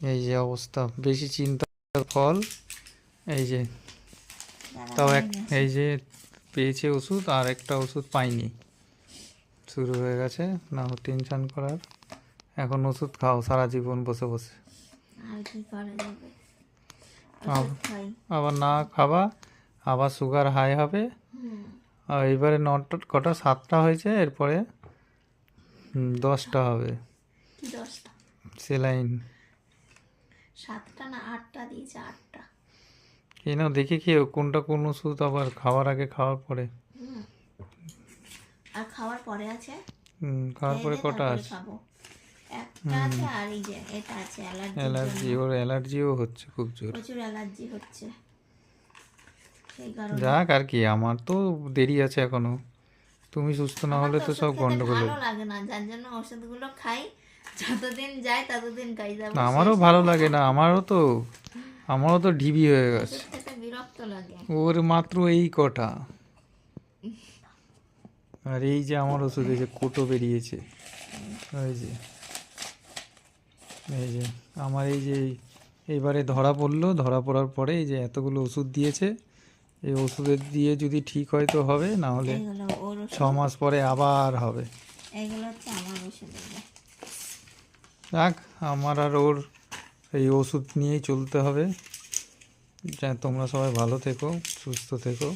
এই যে অবস্থা, বেশি চিন্তার ফল। এই যে দাঁড়া, তাও হয়ে এক, গেছে। এই যে পেয়েছে ওষুধ, আর একটা ওষুধ পাইনি, শুরু হয়ে গেছে না টেনশন করার। এখন ওষুধ খাও সারা জীবন বসে বসে। আর কি করা যাবে, আব- ওষুধ খাই। আবার না খাবা, আবার সুগার হাই হবে। হুম, আর এবারে নটা কটা, 7টা হয়েছে, এরপরে 10টা হবে। কি 10টা? সেলাইন 7টা না 8টা দিয়েছে, 8টা। কেন দেখে খেয়েও কোনটা কোন ওষুধ, আবার খাওয়ার আগে খাওয়ার পরে। হুম, আর খাওয়ার পরে আছে, খাওয়ার খেয়ে পরে দিয়ে কটা তারপরে আছে? খাবো। একটা আছে, আর এই যে এটা আছে অ্যালার্জির অ্যালার্জি, জন্য। ওর অ্যালার্জিও হচ্ছে খুব জোর। প্রচুর অ্যালার্জি হচ্ছে, সেই কারণে। যাক, আর কি, আমার তো দেরি আছে এখনো। তুমি সুস্থ না আমার হলে তো তো ওষুধ সব খেতে গন্ডগোল। ভালো লাগে না, যার জন্য ওষুধগুলো খাই। যতদিন যায় ততদিন খাই, যাবো না, আমারও শেষ ভালো হলে লাগে না, আমারও তো ঢিবি হয়ে গেছে। ওষুধ খেতে বিরক্ত লাগে। ওর মাত্র এই কটা, আর এই যে আমার ওষুধ, এই যে কোটো বেরিয়েছে। এই যে, এই যে আমার এই যে এইবারে ধরা পড়লো, ধরা পড়ার পরে এই যে এতগুলো ওষুধ দিয়েছে। এই ওষুধের দিয়ে যদি ঠিক হয় তো হবে, না হলে এইগুলো ওর 6 ওষুধ, মাস পরে আবার হবে। এইগুলো হচ্ছে আমার ওষুধ। যাক, আমার আর ওর এই ওষুধ নিয়েই চলতে হবে। যা, তোমরা সবাই ভালো থেকো, সুস্থ থেকো।